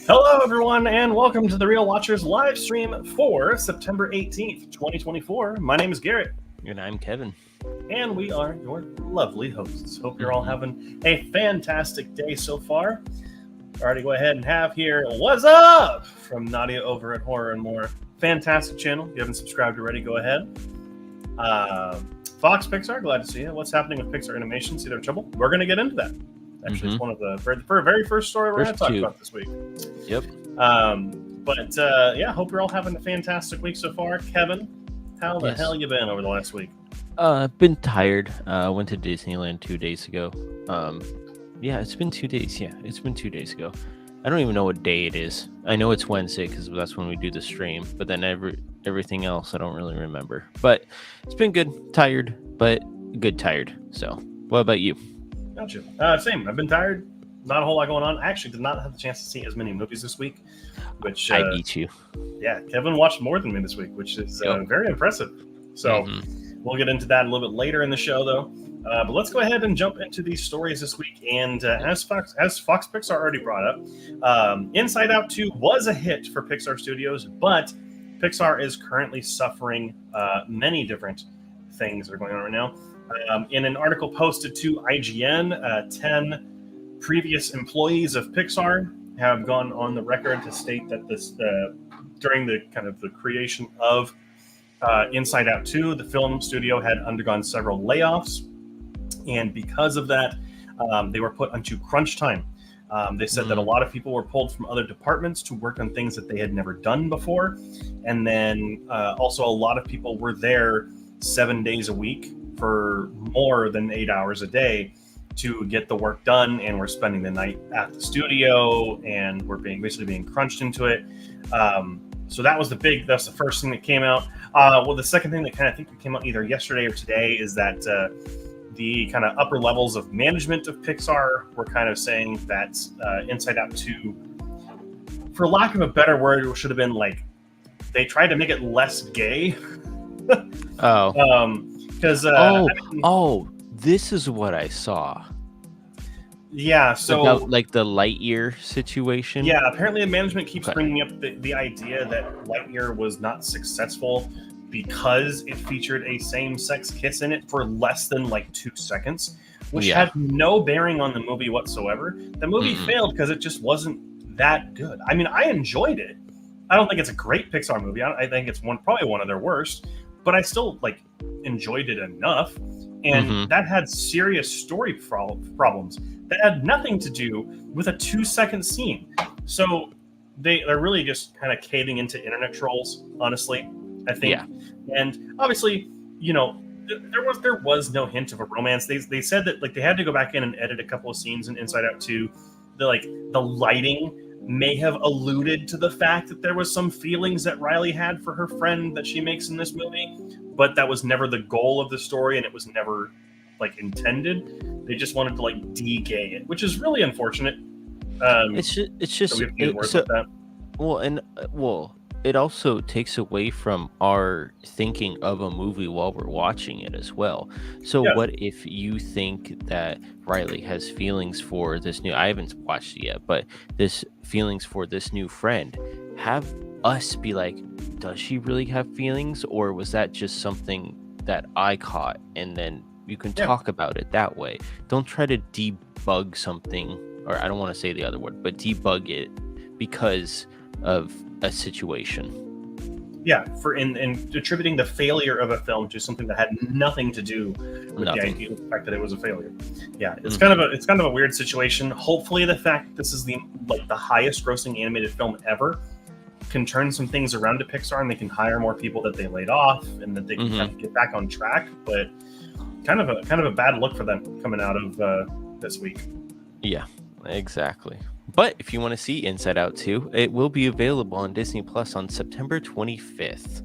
Hello, everyone, and welcome to the Real Watchers live stream for September 18th, 2024. My name is Garrett. And I'm Kevin. And we are your lovely hosts. Hope you're all having a fantastic day so far. Already go ahead and have here, what's up, from Nadia over at Horror and More. Fantastic channel. If you haven't subscribed already, go ahead. Fox Pixar, glad to see you. What's happening with Pixar Animation? See their trouble? We're going to get into that. Actually, it's one of the very first story we're going to talk about this week. Yep. Hope you're all having a fantastic week so far. Kevin, how the hell you been over the last week? Been tired. Went to Disneyland 2 days ago. It's been 2 days. Yeah, it's been 2 days ago. I don't even know what day it is. I know it's Wednesday because that's when we do the stream. But then everything else, I don't really remember. But it's been good. Tired, but good tired. So, what about you? Gotcha. Same. I've been tired. Not a whole lot going on. I actually did not have the chance to see as many movies this week, which I beat you. Yeah, Kevin watched more than me this week, which is very impressive. So we'll get into that a little bit later in the show, though. But let's go ahead and jump into these stories this week. And as Fox Pixar already brought up, Inside Out 2 was a hit for Pixar Studios, but Pixar is currently suffering many different things that are going on right now. In an article posted to IGN, 10 previous employees of Pixar have gone on the record to state that this during the kind of the creation of Inside Out 2, the film studio had undergone several layoffs, and because of that, they were put onto crunch time. They said that a lot of people were pulled from other departments to work on things that they had never done before, and then also a lot of people were there 7 days a week for more than 8 hours a day to get the work done, and we're spending the night at the studio, and we're basically being crunched into it. So that's the first thing that came out. The second thing that kind of came out either yesterday or today is that the kind of upper levels of management of Pixar were kind of saying that Inside Out 2, for lack of a better word, should have been like, they tried to make it less gay. This is what I saw. Yeah, so about, like, the Lightyear situation. Yeah, apparently the management keeps bringing up the idea that Lightyear was not successful because it featured a same-sex kiss in it for less than like 2 seconds, which had no bearing on the movie whatsoever. The movie failed because it just wasn't that good. I mean, I enjoyed it. I don't think it's a great Pixar movie. I think it's probably one of their worst, but I still enjoyed it enough. And that had serious story problems that had nothing to do with a 2-second scene. So they're really just kind of caving into internet trolls, honestly, I think. Yeah. And obviously, there was no hint of a romance. They said that they had to go back in and edit a couple of scenes in Inside Out 2. The lighting may have alluded to the fact that there was some feelings that Riley had for her friend that she makes in this movie, but that was never the goal of the story, and it was never intended. They just wanted to de-gay it, which is really unfortunate. It also takes away from our thinking of a movie while we're watching it as well. So what if you think that Riley has feelings for this I haven't watched it yet, but this feelings for this new friend, have us be like, does she really have feelings, or was that just something that I caught? And then you can talk about it that way. Don't try to debug something, or I don't want to say the other word, but debug it because of a situation. Yeah, in attributing the failure of a film to something that had nothing to do with the fact that it was a failure. Yeah, it's kind of a weird situation. Hopefully, the fact that this is the highest grossing animated film ever can turn some things around to Pixar, and they can hire more people that they laid off, and that they can kind of get back on track. But kind of a bad look for them coming out of this week. Yeah, exactly. But if you want to see Inside Out 2, it will be available on Disney Plus on September 25th,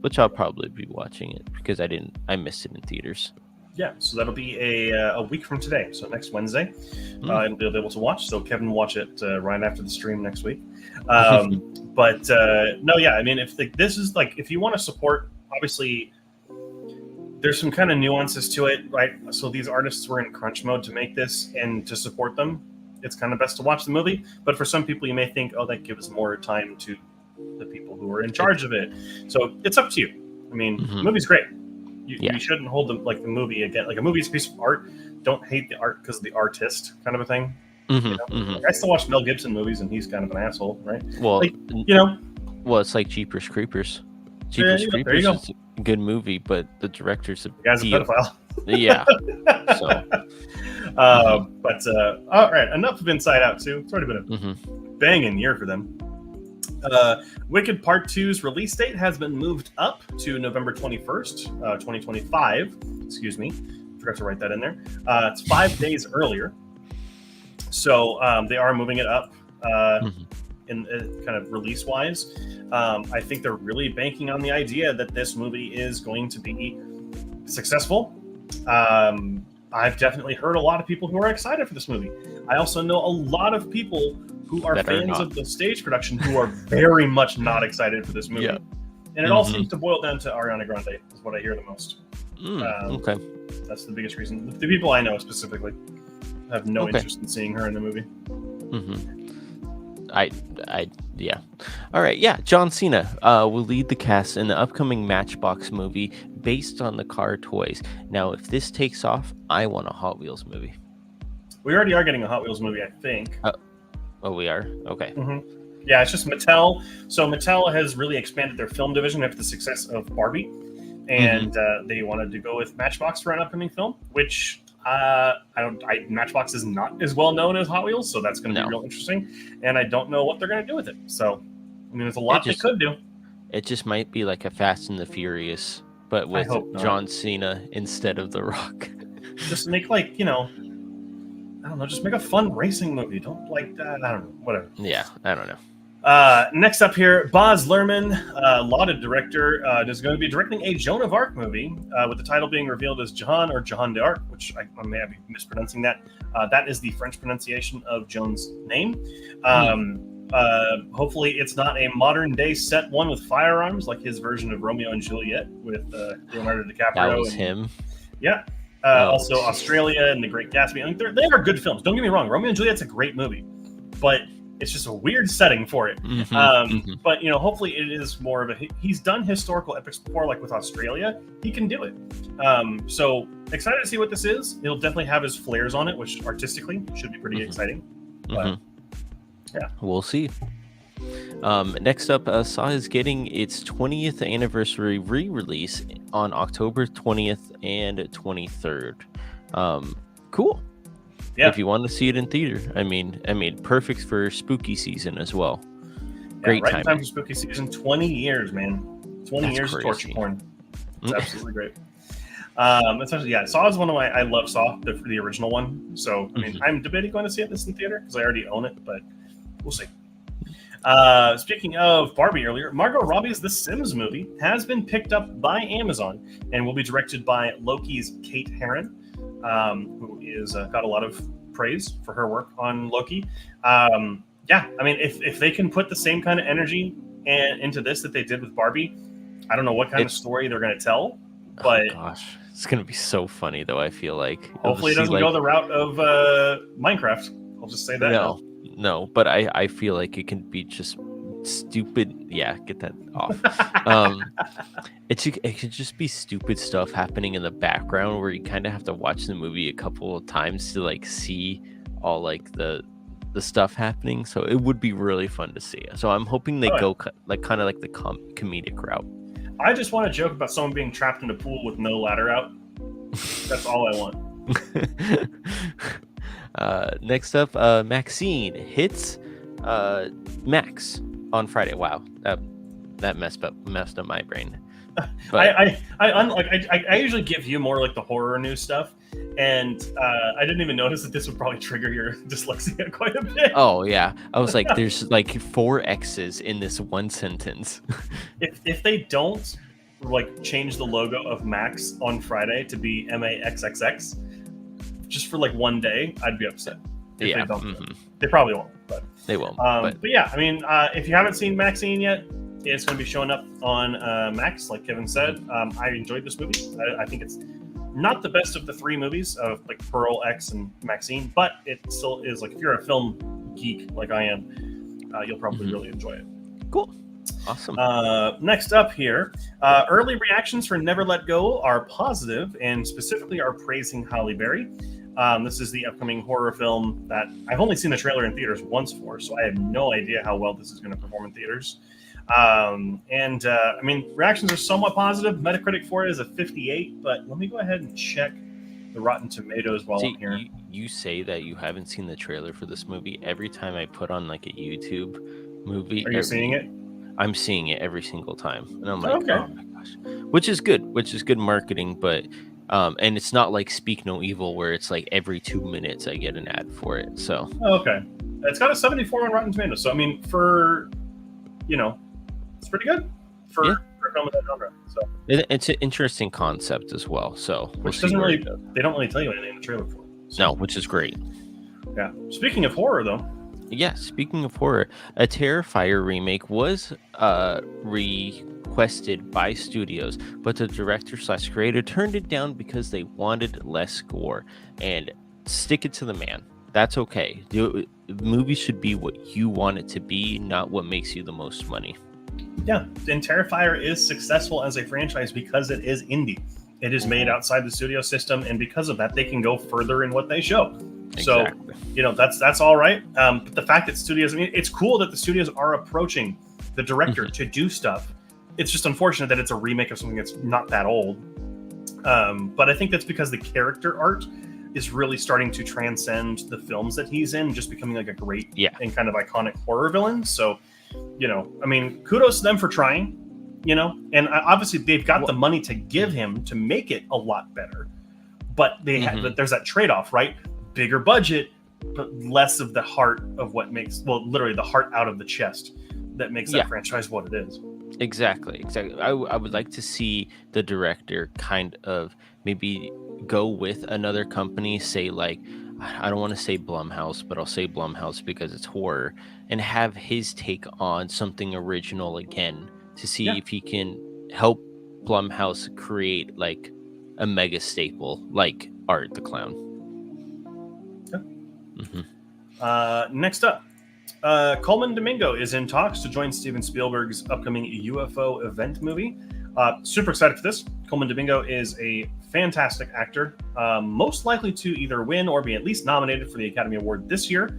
which I'll probably be watching it because I missed it in theaters. Yeah, so that'll be a week from today, so next Wednesday, you'll be able to watch. So Kevin will watch it right after the stream next week. I mean, if you want to support, obviously, there's some kind of nuances to it, right? So these artists were in crunch mode to make this, and to support them it's kind of best to watch the movie. But for some people, you may think, oh, that gives more time to the people who are in charge of it. So it's up to you. I mean, the movie's great. You shouldn't hold the movie again. Like a movie's a piece of art. Don't hate the art because of the artist, kind of a thing. Like I still watch Mel Gibson movies, and he's kind of an asshole, right? Well, well, it's like Jeepers Creepers. Jeepers Creepers is a good movie, but the director's a pedophile. Yeah. So. But all right, enough of Inside Out 2. It's already been a banging year for them. Wicked Part 2's release date has been moved up to November 21st, 2025. Excuse me. Forgot to write that in there. It's 5 days earlier. So they are moving it up in kind of release-wise. I think they're really banking on the idea that this movie is going to be successful. I've definitely heard a lot of people who are excited for this movie. I also know a lot of people who are fans of the stage production who are very much not excited for this movie. Yeah. And it all seems to boil down to Ariana Grande, is what I hear the most. Okay. That's the biggest reason. The people I know specifically have no interest in seeing her in the movie. Yeah. All right. Yeah. John Cena will lead the cast in the upcoming Matchbox movie based on the car toys. Now, if this takes off, I want a Hot Wheels movie. We already are getting a Hot Wheels movie, I think. We are? Okay. Yeah, it's just Mattel. So Mattel has really expanded their film division after the success of Barbie. And they wanted to go with Matchbox for an upcoming film, which Matchbox is not as well known as Hot Wheels, so that's going to be real interesting. And I don't know what they're going to do with it. So, I mean, there's a lot they could do. It just might be like a Fast and the Furious, but with John Cena instead of The Rock. Just make I don't know, just make a fun racing movie. Don't like that. I don't know, whatever. Yeah, I don't know. Next up here, Baz Luhrmann, lauded director, is going to be directing a Joan of Arc movie, with the title being revealed as Jahan or Jahan d'Arc, which I may be mispronouncing that. That is the French pronunciation of Joan's name. Hopefully it's not a modern-day set one with firearms, like his version of Romeo and Juliet with Leonardo DiCaprio. That was him? Yeah. Also, Australia and The Great Gatsby. I mean, they are good films. Don't get me wrong. Romeo and Juliet's a great movie. But it's just a weird setting for it. But, hopefully it is more of he's done historical epics before, like with Australia. He can do it. So excited to see what this is. It'll definitely have his flares on it, which artistically should be pretty exciting. But, yeah. We'll see. Next up, Saw is getting its 20th anniversary re-release on October 20th and 23rd. Cool. Yeah. If you want to see it in theater, I mean, perfect for spooky season as well. Great time for spooky season. 20 years, man. 20 That's years crazy. Of torture porn. It's absolutely great. Especially, Saw is one of I love Saw, the original one. So, I mean, I'm debating going to see this in theater because I already own it, but we'll see. Speaking of Barbie earlier, Margot Robbie's The Sims movie has been picked up by Amazon and will be directed by Loki's Kate Herron, who is got a lot of praise for her work on Loki. I mean, if they can put the same kind of energy into this that they did with Barbie, I don't know what kind of story they're going to tell. But gosh, it's going to be so funny, though. I feel like hopefully it doesn't go the route of Minecraft. I'll just say that. No, but I feel like it can be just stupid. Yeah, get that off. It could just be stupid stuff happening in the background where you kind of have to watch the movie a couple of times to like see all like the stuff happening. So it would be really fun to see. So I'm hoping they go like kind of like the comedic route. I just want to joke about someone being trapped in a pool with no ladder out. That's all I want. Next up, Maxine hits Max on Friday. Wow, that messed up my brain. But I usually give you more like the horror news stuff, and I didn't even notice that this would probably trigger your dyslexia quite a bit. Oh yeah, I was like, there's like 4 X's in this one sentence. If they don't like change the logo of Max on Friday to be MAXXX just for like one day, I'd be upset. If they don't. They probably won't, but they won't. But yeah, I mean, if you haven't seen Maxine yet, it's going to be showing up on Max, like Kevin said. I enjoyed this movie. I think it's Not the best of the three movies of like Pearl, X, and Maxine, but it still is like if you're a film geek like I am, you'll probably really enjoy it. Cool. Awesome. Next up here, early reactions for Never Let Go are positive, and specifically are praising Halle Berry. This is the upcoming horror film that I've only seen the trailer in theaters once for, so I have no idea how well this is going to perform in theaters. I mean, reactions are somewhat positive. Metacritic for it is a 58, but let me go ahead and check the Rotten Tomatoes while I'm here. You say that you haven't seen the trailer for this movie. Every time I put on like a YouTube movie, are you seeing it? I'm seeing it every single time, and I'm like, okay. Oh my gosh, which is good marketing, but and it's not like Speak No Evil where it's like every 2 minutes I get an ad for it. So okay, it's got a 74 on Rotten Tomatoes. So I mean, for it's pretty good for a film of that genre. So it's an interesting concept as well. So which doesn't really they don't really tell you anything in the trailer for it. So. No, which is great. Yeah. Speaking of horror, though. Yeah, speaking of horror, a Terrifier remake was requested by studios, but the director/creator turned it down because they wanted less gore. And stick it to the man. That's okay. The movie should be what you want it to be, not what makes you the most money. Yeah, and Terrifier is successful as a franchise because it is indie. It is made outside the studio system, and because of that, they can go further in what they show. Exactly. So, that's all right. But the fact that studios, I mean, it's cool that the studios are approaching the director to do stuff. It's just unfortunate that it's a remake of something that's not that old. But I think that's because the character art is really starting to transcend the films that he's in, just becoming like a great and kind of iconic horror villain. So, I mean, kudos to them for trying, and obviously they've got the money to give him to make it a lot better. But there's that trade-off, right? Bigger budget, but less of the heart of what makes, literally the heart out of the chest that makes that franchise what it is. Exactly. I would like to see the director kind of maybe go with another company, say like, I don't want to say Blumhouse, but I'll say Blumhouse because it's horror, and have his take on something original again to see if he can help Blumhouse create like a mega staple like Art the Clown. Next up, Coleman Domingo is in talks to join Steven Spielberg's upcoming UFO event movie. Super excited for this. Coleman Domingo is a fantastic actor, most likely to either win or be at least nominated for the Academy Award this year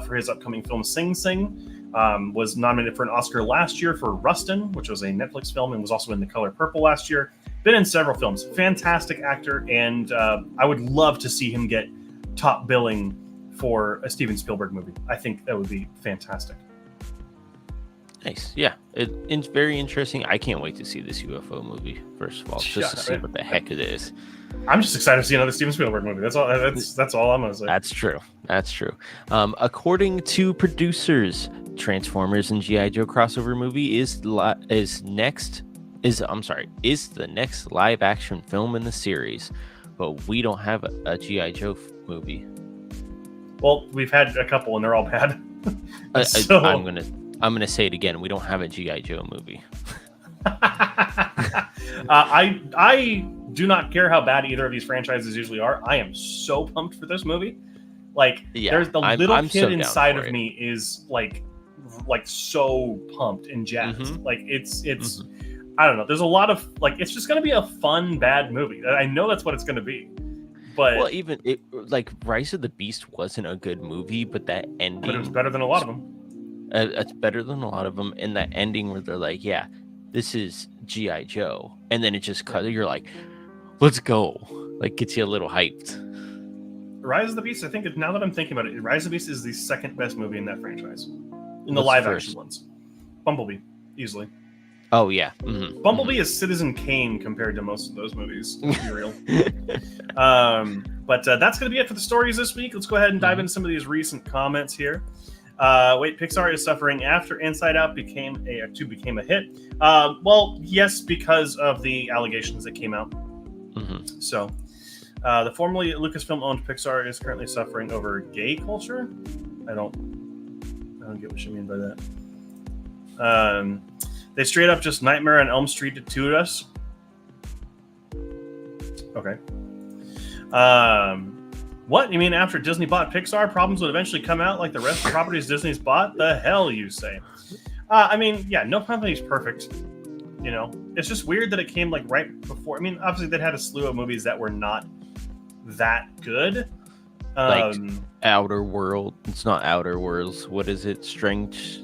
for his upcoming film Sing Sing. Was nominated for an Oscar last year for Rustin, which was a Netflix film, and was also in The Color Purple last year. Been in several films. Fantastic actor, and I would love to see him get top billing for a Steven Spielberg movie. I think that would be fantastic. Nice. Yeah, it's very interesting. I can't wait to see this UFO movie, first of all, just to see what the heck it is. I'm just excited to see another Steven Spielberg movie. That's all I'm going to say. That's true. According to producers, Transformers and G.I. Joe crossover movie is the next live action film in the series, but we don't have a G.I. Joe movie. Well, we've had a couple and they're all bad. So I'm gonna say it again. We don't have a G.I. Joe movie. I do not care how bad either of these franchises usually are. I am so pumped for this movie. Like, there's the little kid so inside of me is like so pumped and jazzed. Like it's I don't know. There's a lot of like, it's just gonna be a fun bad movie. I know that's what it's gonna be. But even it, like Rise of the Beast wasn't a good movie, but that ending. But it was better than a lot of them. It's better than a lot of them. And that ending where they're like, "Yeah, this is G.I. Joe," and then it just cuts. You're like, "Let's go!" Like gets you a little hyped. Rise of the Beast. I think now that I'm thinking about it, Rise of the Beast is the second best movie in that franchise. In the live action ones, Bumblebee easily. Oh yeah, Bumblebee is Citizen Kane compared to most of those movies. To be real. But that's going to be it for the stories this week. Let's go ahead and dive into some of these recent comments here. Pixar is suffering after Inside Out became a hit. Well, yes, because of the allegations that came out. So, the formerly Lucasfilm-owned Pixar is currently suffering over gay culture. I don't get what you mean by that. They straight up just Nightmare on Elm Street to us. Okay. What? You mean after Disney bought Pixar, problems would eventually come out like the rest of the properties Disney's bought? The hell you say? I mean, yeah, no company's perfect. You know, it's just weird that it came like right before. I mean, obviously they had a slew of movies that were not that good. Like Outer World. It's not Outer Worlds. What is it? Strange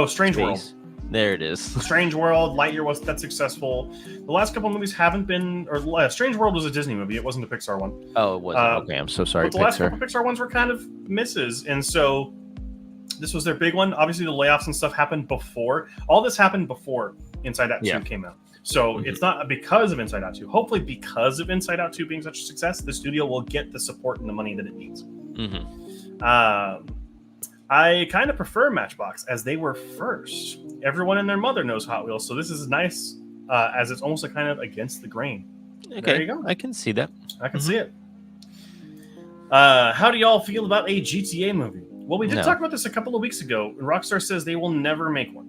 Strange World. There it is. Strange World. Lightyear wasn't that successful. The last couple of movies haven't been. Or Strange World was a Disney movie. It wasn't a Pixar one. Oh, it wasn't. Okay, I'm so sorry. But the last couple of Pixar ones were kind of misses, and so this was their big one. Obviously, the layoffs and stuff happened before. All this happened before Inside Out 2 came out. So it's not because of Inside Out 2. Hopefully, because of Inside Out 2 being such a success, the studio will get the support and the money that it needs. I kind of prefer Matchbox as they were first. Everyone and their mother knows Hot Wheels, so this is nice as it's almost kind of against the grain. Okay, there you go. I can see that. I can see it. How do y'all feel about a GTA movie? Well, we did talk about this a couple of weeks ago. Rockstar says they will never make one.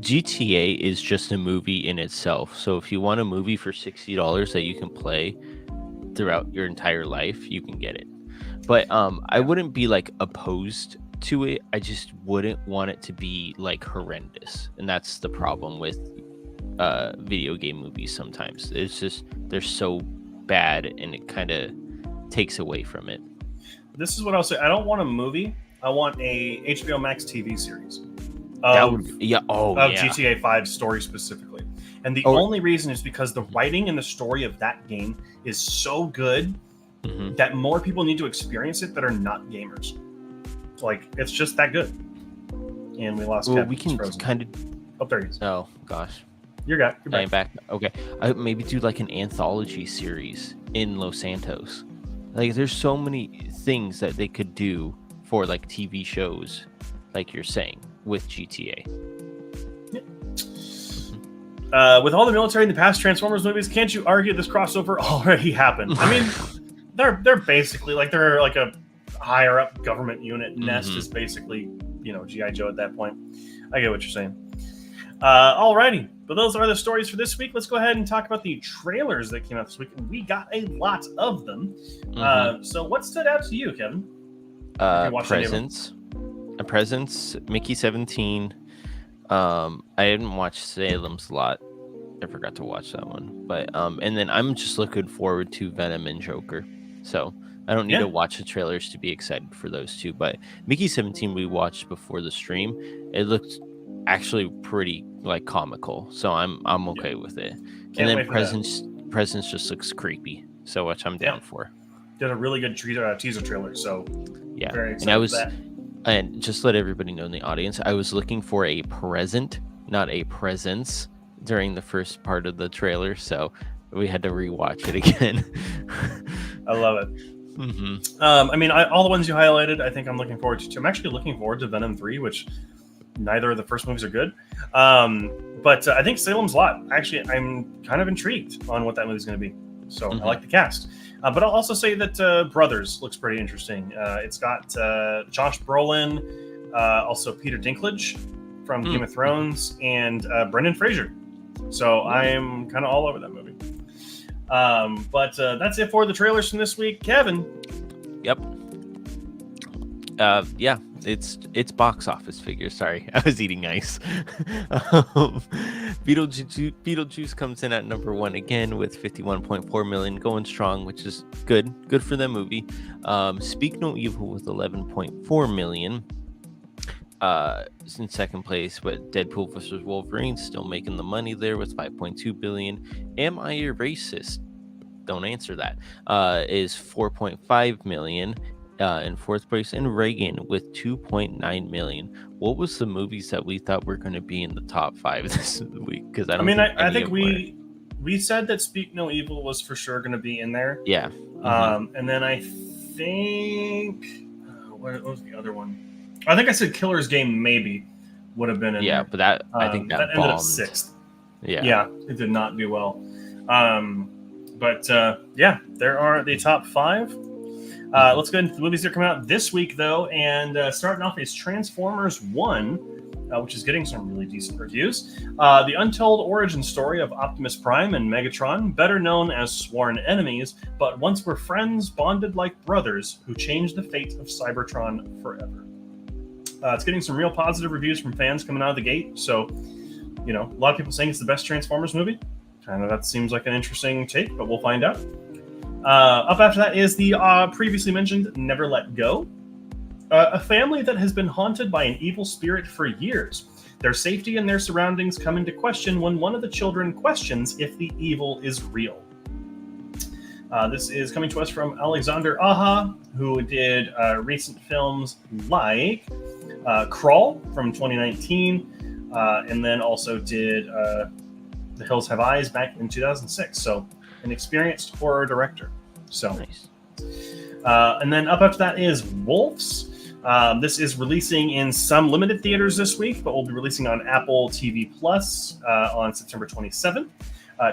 GTA is just a movie in itself. So if you want a movie for $60 that you can play throughout your entire life, you can get it. But I wouldn't be like opposed to it. I just wouldn't want it to be like horrendous. And that's the problem with video game movies sometimes. It's just they're so bad and it kind of takes away from it. This is what I'll say. I don't want a movie. I want a HBO Max TV series of GTA 5 story specifically. And the only reason is because the writing and the story of that game is so good that more people need to experience it that are not gamers. Like, it's just that good. And we lost Kevin. We can kind of... Oh, there he is. Oh, gosh. You're back. Okay. I maybe do like an anthology series in Los Santos. Like, there's so many things that they could do for like TV shows, like you're saying, with GTA. With all the military in the past Transformers movies, can't you argue this crossover already happened? I mean, they're basically like they're like a higher up government unit. Nest is basically, G.I. Joe at that point. I get what you're saying. Alrighty, but those are the stories for this week. Let's go ahead and talk about the trailers that came out this week. We got a lot of them. So what stood out to you, Kevin? Presents, Mickey 17. I didn't watch Salem's Lot. I forgot to watch that one. But and then I'm just looking forward to Venom and Joker. So I don't need to watch the trailers to be excited for those two. But Mickey 17 we watched before the stream. It looked actually pretty like comical. So I'm okay with it. And then Presents just looks creepy. So which I'm down for. Did a really good teaser trailer. So yeah. Very excited for that. And just let everybody know in the audience, I was looking for a present, not a presence, during the first part of the trailer, so we had to rewatch it again. I love it. I mean, all the ones you highlighted, I think I'm looking forward to. I'm actually looking forward to Venom 3, which neither of the first movies are good. But I think Salem's Lot, actually, I'm kind of intrigued on what that movie's going to be. So I like the cast. But I'll also say that Brothers looks pretty interesting. It's got Josh Brolin, also Peter Dinklage from Game of Thrones, and Brendan Fraser. So I am kind of all over that movie. But that's it for the trailers from this week. Kevin. Yep. Yeah, it's box office figures. Sorry, I was eating ice. Beetlejuice comes in at number 1 again with 51.4 million, going strong, which is good for that movie. Speak No Evil with 11.4 million. Is in second place, but Deadpool vs. Wolverine still making the money there with 5.2 billion. Am I a Racist? Don't answer that. Is 4.5 million. In fourth place, and Reagan with 2.9 million. What was the movies that we thought were going to be in the top 5 this week? Because I think we said that Speak No Evil was for sure going to be in there. Yeah. And then I think what was the other one? I think I said Killer's Game maybe would have been in there. Yeah, but that I think that ended up 6th. Yeah, it did not do well. But there are the top 5. Let's go into the movies that are coming out this week, though. And starting off is Transformers 1 which is getting some really decent reviews. The untold origin story of Optimus Prime and Megatron, better known as sworn enemies, but once were friends bonded like brothers who changed the fate of Cybertron forever. It's getting some real positive reviews from fans coming out of the gate. So, a lot of people saying it's the best Transformers movie. Kind of that seems like an interesting take, but we'll find out. Up after that is the previously mentioned Never Let Go. A family that has been haunted by an evil spirit for years. Their safety and their surroundings come into question when one of the children questions if the evil is real. This is coming to us from Alexander Aha, who did recent films like Crawl from 2019, and then also did The Hills Have Eyes back in 2006. So an experienced horror director. So Nice. And then up after that is Wolves. This is releasing in some limited theaters this week, but will be releasing on Apple TV Plus on September 27th.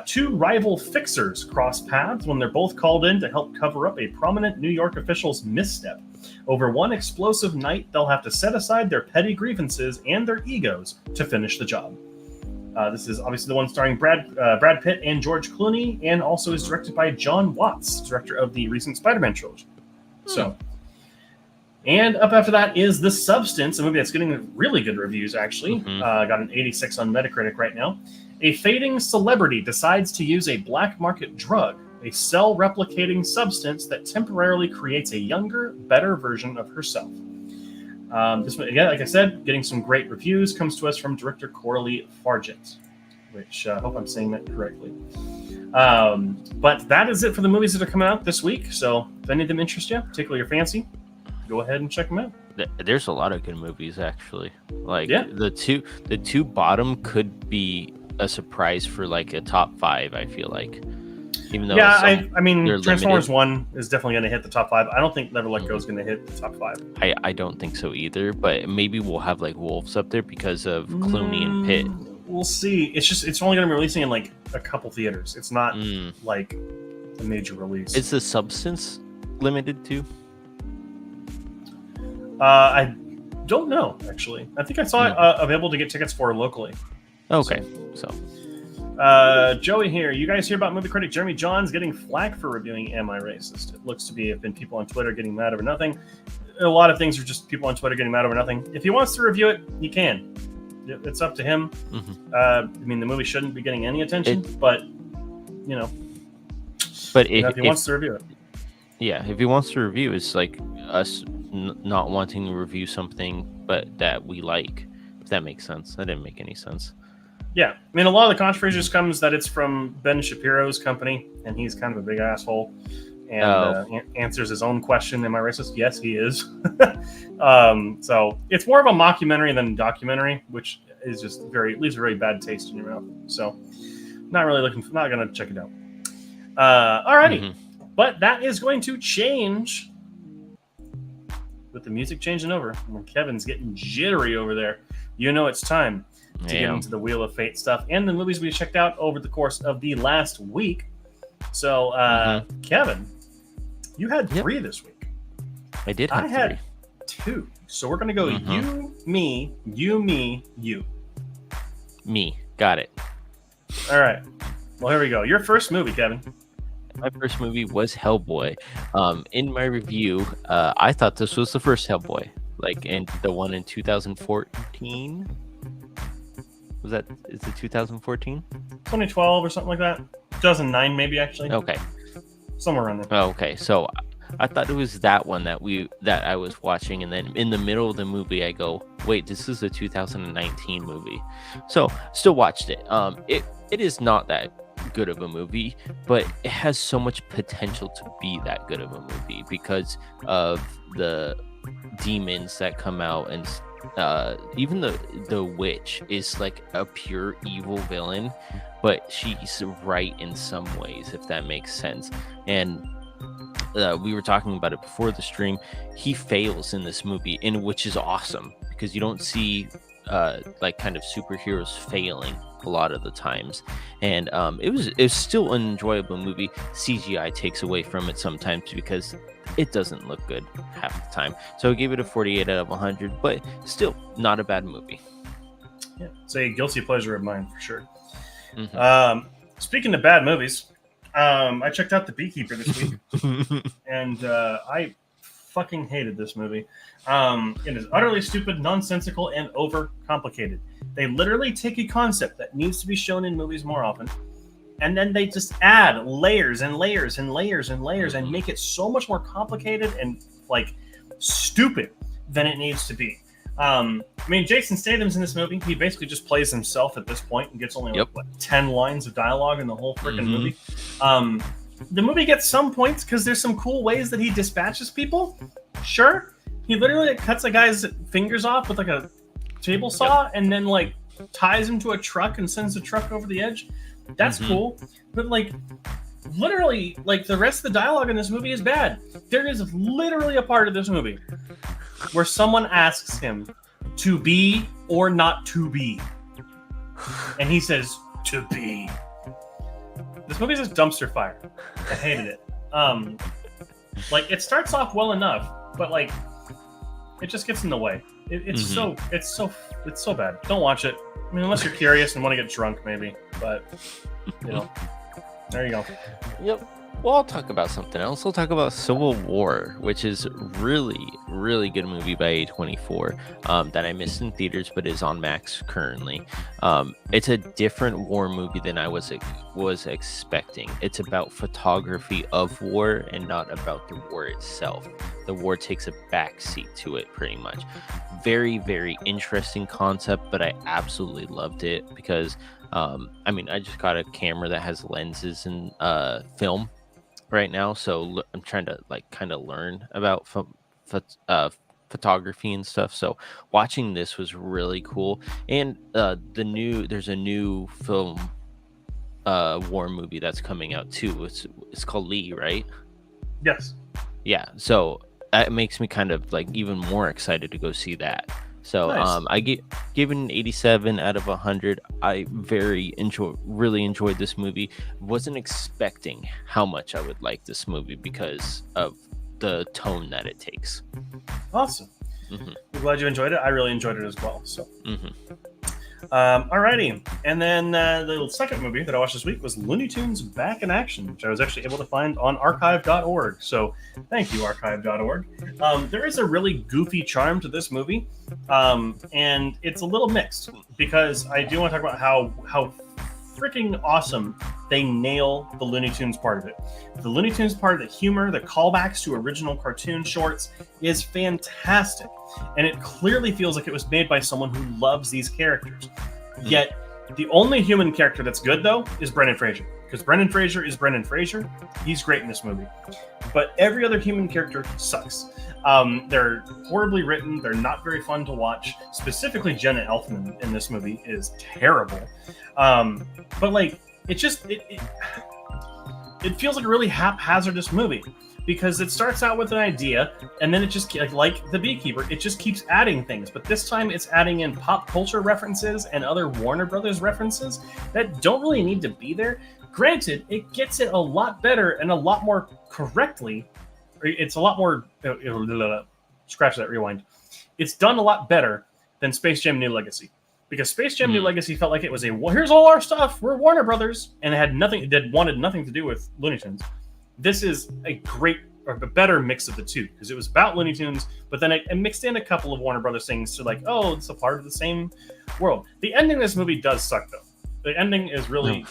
Two rival fixers cross paths when they're both called in to help cover up a prominent New York official's misstep. Over one explosive night, they'll have to set aside their petty grievances and their egos to finish the job. This is obviously the one starring Brad Pitt and George Clooney, and also is directed by John Watts, director of the recent Spider-Man trilogy. And up after that is The Substance, a movie that's getting really good reviews, actually. Got an 86 on Metacritic right now. A fading celebrity decides to use a black market drug, a cell-replicating substance that temporarily creates a younger, better version of herself. This one, again, like I said, getting some great reviews, comes to us from director Coralie Fargent, which I hope I'm saying that correctly. But that is it for the movies that are coming out this week. So if any of them interest you, tickle your fancy, go ahead and check them out. There's a lot of good movies, actually. Like, yeah. the two bottom could be a surprise for like a top 5, I feel like. Even though I mean, Transformers limited. 1 is definitely going to hit the top 5. I don't think Never Let Go is going to hit the top 5. I don't think so either, but maybe we'll have like Wolves up there because of Clooney and Pitt. We'll see. It's only going to be releasing in like a couple theaters. It's not like a major release. Is The Substance limited too? I don't know, actually. I think I saw it available to get tickets for locally. Okay, so Joey here. You guys hear about movie critic Jeremy Johns getting flack for reviewing Am I Racist? It looks to be have been people on Twitter getting mad over nothing. A lot of things are just people on Twitter getting mad over nothing. If he wants to review it, he can. It's up to him. I mean, the movie shouldn't be getting any attention, but But if he wants to review it, yeah, if he wants to review, it's like us not wanting to review something, but that we like. If that makes sense. That didn't make any sense. Yeah, I mean, a lot of the controversy just comes that it's from Ben Shapiro's company, and he's kind of a big asshole, and answers his own question, am I racist? Yes, he is. So it's more of a mockumentary than a documentary, which is just leaves a very bad taste in your mouth. So not going to check it out. Alrighty, but that is going to change with the music changing over. When Kevin's getting jittery over there, it's time to get into the Wheel of Fate stuff and the movies we checked out over the course of the last week. So, Kevin, you had 3 this week. I did have 3. I had 2. So we're going to go you, me, you, me, you. Me. Got it. All right. Well, here we go. Your first movie, Kevin. My first movie was Hellboy. In my review, I thought this was the first Hellboy. Like, in the one in 2014? Is it 2014? 2012 or something like that. 2009 maybe, actually. Okay. Somewhere around there. Okay, so I thought it was that one that I was watching, and then in the middle of the movie I go, wait, this is a 2019 movie. So still watched it. It is not that good of a movie, but it has so much potential to be that good of a movie because of the demons that come out, and even the witch is like a pure evil villain, but she's right in some ways, if that makes sense. And we were talking about it before the stream. He fails in this movie, which is awesome because you don't see like kind of superheroes failing a lot of the times. And it was still an enjoyable movie. CGI takes away from it sometimes because it doesn't look good half the time. So I gave it a 48 out of 100, but still not a bad movie. Yeah, it's a guilty pleasure of mine for sure. Mm-hmm. Speaking of bad movies, I checked out The Beekeeper this week, and I fucking hated this movie. It is utterly stupid, nonsensical, and overcomplicated. They literally take a concept that needs to be shown in movies more often, and then they just add layers and layers and layers and layers and make it so much more complicated and like stupid than it needs to be. I mean, Jason Statham's in this movie. He basically just plays himself at this point and gets only like, 10 lines of dialogue in the whole freaking movie. The movie gets some points because there's some cool ways that he dispatches people. Sure. He literally cuts a guy's fingers off with like a table saw and then like ties him to a truck and sends the truck over the edge. That's cool. But like literally, like the rest of the dialogue in this movie is bad. There is literally a part of this movie where someone asks him to be or not to be. And he says, to be. This movie is a dumpster fire. I hated it. Like it starts off well enough, but like it just gets in the way. It's so bad. Don't watch it. I mean, unless you're curious and want to get drunk, maybe. But you know, there you go. Yep. Well, I'll talk about something else. We'll talk about Civil War, which is really, really good movie by A24 that I missed in theaters, but is on Max currently. It's a different war movie than I was expecting. It's about photography of war and not about the war itself. The war takes a backseat to it, pretty much. Very, very interesting concept, but I absolutely loved it because, I mean, I just got a camera that has lenses and film right now, so I'm trying to like kind of learn about photography and stuff. So watching this was really cool. And there's a new film war movie that's coming out too. It's called Lee, right? Yes. Yeah. So that makes me kind of like even more excited to go see that. So nice. I gave it an 87 out of 100. I really enjoyed this movie. Wasn't expecting how much I would like this movie because of the tone that it takes. Awesome. I'm glad you enjoyed it. I really enjoyed it as well. So. Alrighty, and then the second movie that I watched this week was Looney Tunes Back in Action, which I was actually able to find on archive.org. So thank you, archive.org. There is a really goofy charm to this movie, and it's a little mixed because I do want to talk about how freaking awesome they nail the Looney Tunes part of it. The Looney Tunes part of the humor, the callbacks to original cartoon shorts is fantastic. And it clearly feels like it was made by someone who loves these characters. Yet, the only human character that's good, though, is Brendan Fraser. Because Brendan Fraser is Brendan Fraser. He's great in this movie. But every other human character sucks. They're horribly written. They're not very fun to watch. Specifically, Jenna Elfman in this movie is terrible. But, like, it feels like a really haphazardous movie. Because it starts out with an idea, and then it just, like The Beekeeper, it just keeps adding things. But this time it's adding in pop culture references and other Warner Brothers references that don't really need to be there. Granted, it gets it a lot better and a lot more correctly. It's a lot more... Scratch that, rewind. It's done a lot better than Space Jam New Legacy. Because Space Jam New Legacy felt like it was here's all our stuff, we're Warner Brothers, and it wanted nothing to do with Looney Tunes. This is a better mix of the two, because it was about Looney Tunes, but then it mixed in a couple of Warner Brothers things to like, oh, it's a part of the same world. The ending of this movie does suck, though. The ending is really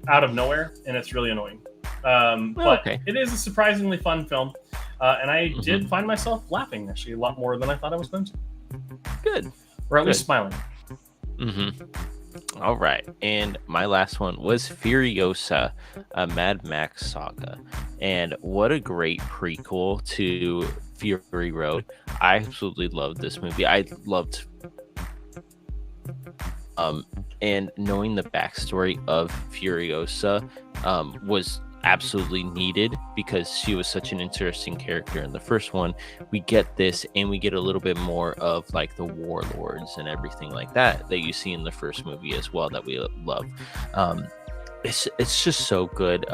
out of nowhere, and it's really annoying. But it is a surprisingly fun film, and I did find myself laughing, actually, a lot more than I thought I was going to. Good. Or at least smiling. All right, and my last one was Furiosa, a Mad Max saga, and what a great prequel to Fury Road. I absolutely loved this movie. I loved and knowing the backstory of Furiosa was absolutely needed because she was such an interesting character in the first one. We get this, and we get a little bit more of like the warlords and everything like that you see in the first movie as well, that we love. It's just so good.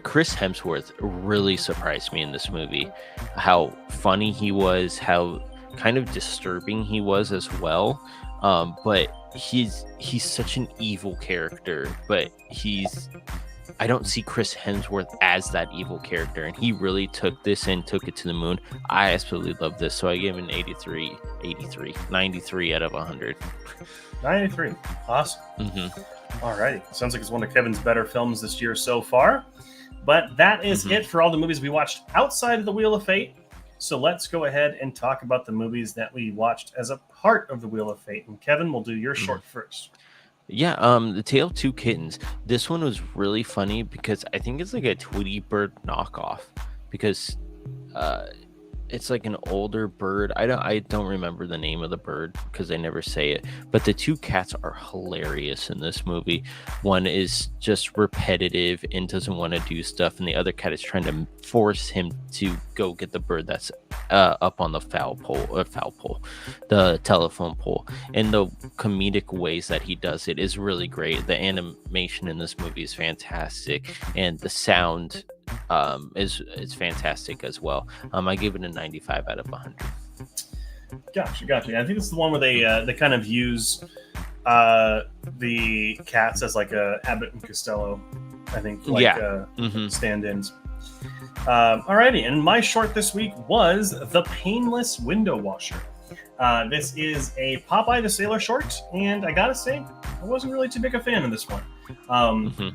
Chris Hemsworth really surprised me in this movie. How funny he was, how kind of disturbing he was as well. But he's such an evil character, but I don't see Chris Hemsworth as that evil character, and he really took this and took it to the moon. I absolutely love this, so I gave it an 93 out of 100. 93. Awesome. All right. Sounds like it's one of Kevin's better films this year so far. But that is it for all the movies we watched outside of the Wheel of Fate. So let's go ahead and talk about the movies that we watched as a part of the Wheel of Fate. And Kevin, we'll do your short first. Yeah, The Tale of Two Kittens. This one was really funny because I think it's like a Tweety Bird knockoff, because it's like an older bird. I don't remember the name of the bird because they never say it. But the two cats are hilarious in this movie. One is just repetitive and doesn't want to do stuff, and the other cat is trying to force him to go get the bird that's up on the the telephone pole. And the comedic ways that he does it is really great. The animation in this movie is fantastic, and the sound is fantastic as well. I give it a 95 out of 100. Gotcha. I think it's the one where they kind of use the cats as like a Abbott and Costello, I think, stand-ins. Alrighty, and my short this week was The Painless Window Washer. This is a Popeye the Sailor short, and I gotta say, I wasn't really too big a fan of this one.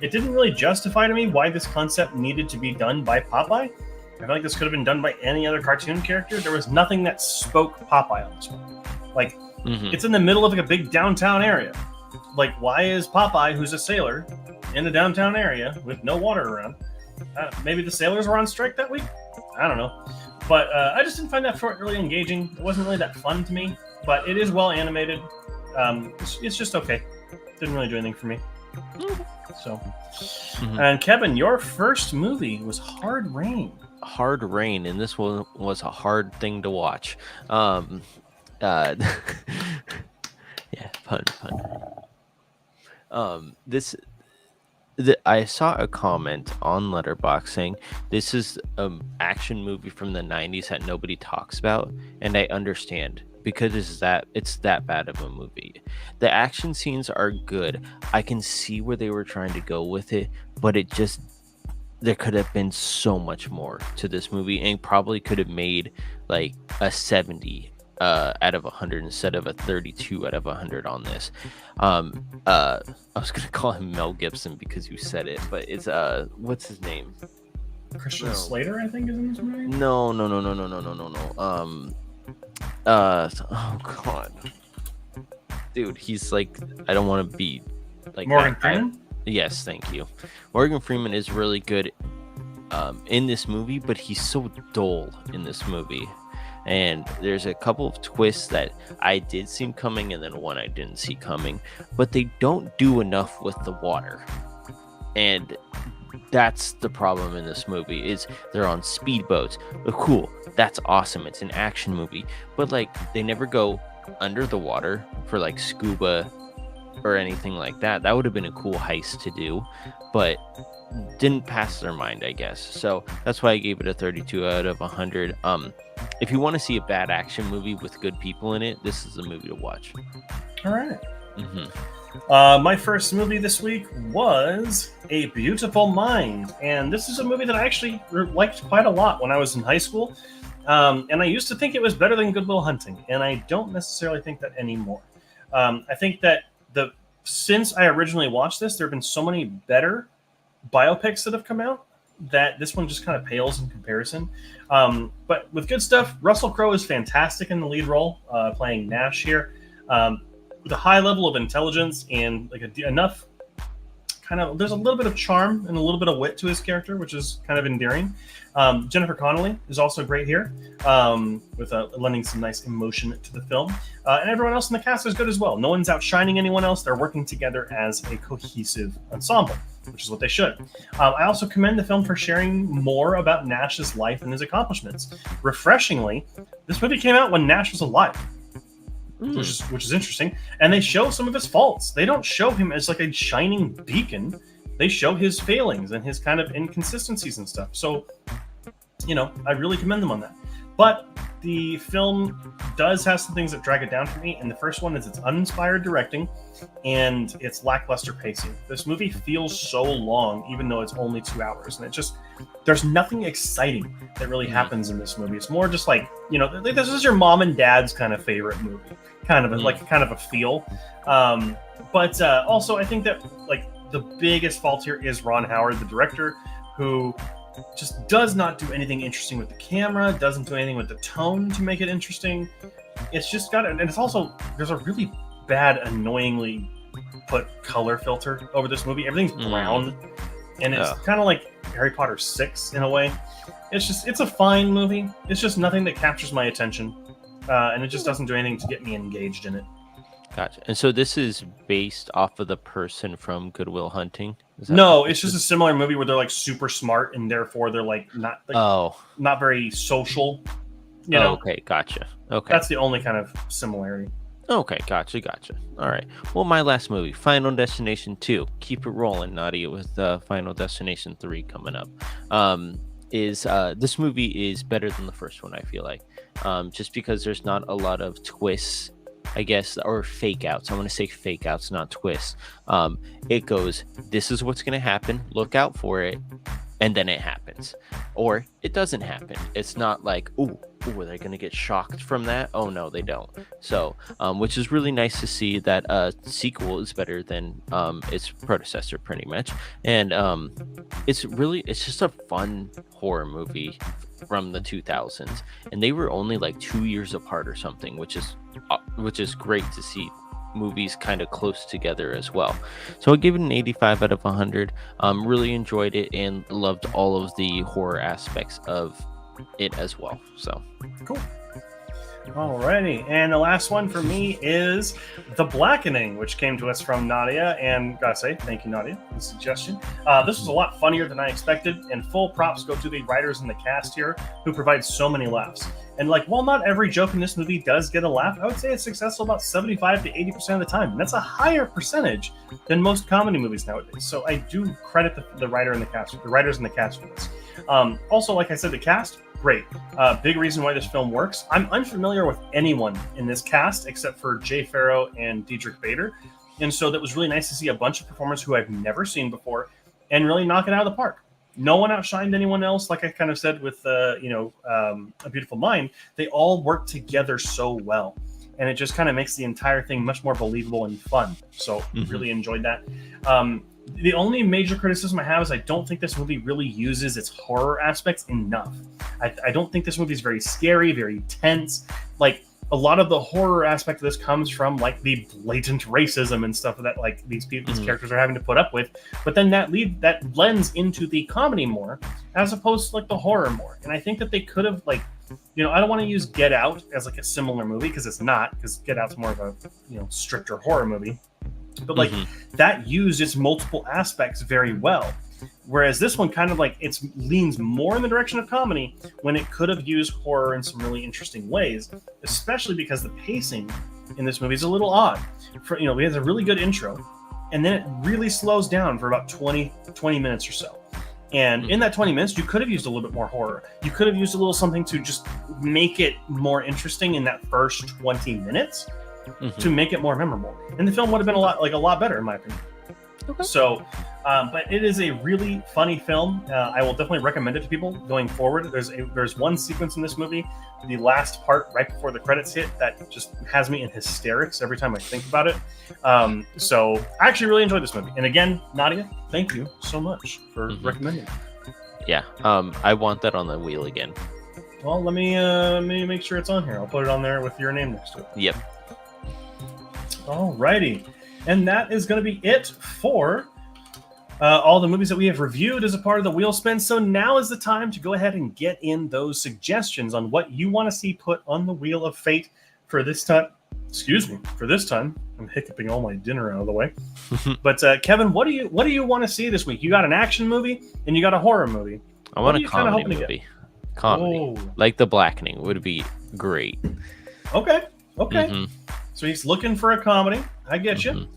It didn't really justify to me why this concept needed to be done by Popeye. I feel like this could have been done by any other cartoon character. There was nothing that spoke Popeye on this one. Like, it's in the middle of like a big downtown area. Like, why is Popeye, who's a sailor, in a downtown area with no water around? Maybe the sailors were on strike that week? I don't know. But I just didn't find that short really engaging. It wasn't really that fun to me, but it is well animated. It's just okay. Didn't really do anything for me. So, and Kevin, your first movie was Hard Rain. Hard Rain, and this one was a hard thing to watch. Yeah, pun. I saw a comment on Letterboxd saying this is an action movie from the 90s that nobody talks about, and I understand, because it's that bad of a movie. The action scenes are good. I can see where they were trying to go with it, but there could have been so much more to this movie, and probably could have made like a 70 out of 100 instead of a 32 out of 100 on this. I was gonna call him Mel Gibson because you said it, but it's what's his name? Christian Slater, I think, is in this movie. No. Oh god, dude, he's like, I don't want to be like Morgan Freeman. Yes, thank you. Morgan Freeman is really good in this movie, but he's so dull in this movie. And there's a couple of twists that I did see coming, and then one I didn't see coming. But they don't do enough with the water. And that's the problem in this movie, is they're on speedboats. Cool, that's awesome. It's an action movie. But, like, they never go under the water for, like, scuba or anything like that. That would have been a cool heist to do. But didn't pass their mind, I guess. So that's why I gave it a 32 out of 100. If you want to see a bad action movie with good people in it, this is the movie to watch. All right. My first movie this week was A Beautiful Mind, and this is a movie that I actually liked quite a lot when I was in high school, and I used to think it was better than Good Will Hunting, and I don't necessarily think that anymore. I think that since I originally watched this, there have been so many better biopics that have come out that this one just kind of pales in comparison. But with good stuff, Russell Crowe is fantastic in the lead role, playing Nash here, with a high level of intelligence and like enough kind of, there's a little bit of charm and a little bit of wit to his character, which is kind of endearing. Jennifer Connelly is also great here, with lending some nice emotion to the film. And everyone else in the cast is good as well. No one's outshining anyone else. They're working together as a cohesive ensemble, which is what they should. I also commend the film for sharing more about Nash's life and his accomplishments. Refreshingly, this movie came out when Nash was alive, which is interesting. And they show some of his faults. They don't show him as like a shining beacon. They show his failings and his kind of inconsistencies and stuff. So, I really commend them on that. But the film does have some things that drag it down for me, and the first one is its uninspired directing and its lackluster pacing. This movie feels so long, even though it's only 2 hours, and there's nothing exciting that really happens in this movie. It's more just like, this is your mom and dad's kind of favorite movie, kind of a feel. But also, I think that like the biggest fault here is Ron Howard, the director, who just does not do anything interesting with the camera, doesn't do anything with the tone to make it interesting. It's just and it's also, there's a really bad, annoyingly put color filter over this movie. Everything's brown, and it's kind of like Harry Potter 6 in a way. It's a fine movie. It's just nothing that captures my attention, and it just doesn't do anything to get me engaged in it. Gotcha. And so this is based off of the person from Good Will Hunting? No, it's just a similar movie where they're like super smart and therefore they're like not very social. Okay, gotcha. Okay. That's the only kind of similarity. Okay, gotcha. All right. Well, my last movie, Final Destination 2. Keep it rolling, Nadia, with Final Destination 3 coming up. This movie is better than the first one, I feel like. Just because there's not a lot of twists, I guess, or fake outs. I want to say fake outs, not twists. It goes, this is what's going to happen. Look out for it. And then it happens. Or it doesn't happen. It's not like, ooh, are they going to get shocked from that? Oh, no, they don't. So, which is really nice to see that sequel is better than its predecessor, pretty much. And it's just a fun horror movie from the 2000s. And they were only like 2 years apart or something, which is great to see movies kind of close together as well. So I give it an 85 out of 100. Really enjoyed it and loved all of the horror aspects of it as well. So cool. Alrighty, and the last one for me is The Blackening, which came to us from Nadia, and gotta say, thank you, Nadia, for the suggestion. This was a lot funnier than I expected, and full props go to the writers and the cast here, who provide so many laughs. And while not every joke in this movie does get a laugh, I would say it's successful about 75 to 80% of the time, and that's a higher percentage than most comedy movies nowadays. So I do credit the writers and the cast for this. Also, like I said, the cast, great. Big reason why this film works. I'm unfamiliar with anyone in this cast except for Jay Farrow and Diedrich Bader. And so that was really nice to see a bunch of performers who I've never seen before and really knock it out of the park. No one outshined anyone else. Like I kind of said with, A Beautiful Mind, they all work together so well. And it just kind of makes the entire thing much more believable and fun. So really enjoyed that. The only major criticism I have is I don't think this movie really uses its horror aspects enough. I don't think this movie is very scary, very tense. Like, a lot of the horror aspect of this comes from like the blatant racism and stuff that like these characters are having to put up with. But then that lends into the comedy more as opposed to like the horror more. And I think that they could have I don't want to use Get Out as like a similar movie because it's not, because Get Out's more of a stricter horror movie. But that used its multiple aspects very well. Whereas this one kind of it leans more in the direction of comedy when it could have used horror in some really interesting ways, especially because the pacing in this movie is a little odd. We have a really good intro, and then it really slows down for about 20 minutes or so. And in that 20 minutes, you could have used a little bit more horror. You could have used a little something to just make it more interesting in that first 20 minutes to make it more memorable. And the film would have been a lot better, in my opinion. Okay. So, but it is a really funny film. I will definitely recommend it to people going forward. There's one sequence in this movie, the last part right before the credits hit, that just has me in hysterics every time I think about it. So I actually really enjoyed this movie. And again, Nadia, thank you so much for recommending it. Yeah, I want that on the wheel again. Well, let me make sure it's on here. I'll put it on there with your name next to it. Yep. Alrighty. And that is going to be it for all the movies that we have reviewed as a part of the Wheel Spin. So now is the time to go ahead and get in those suggestions on what you want to see put on the Wheel of Fate for this time. Excuse me, for this time. I'm hiccuping all my dinner out of the way. But Kevin, what do you want to see this week? You got an action movie and you got a horror movie. I want a comedy movie. Comedy. Like The Blackening would be great. Okay. So he's looking for a comedy. I get you.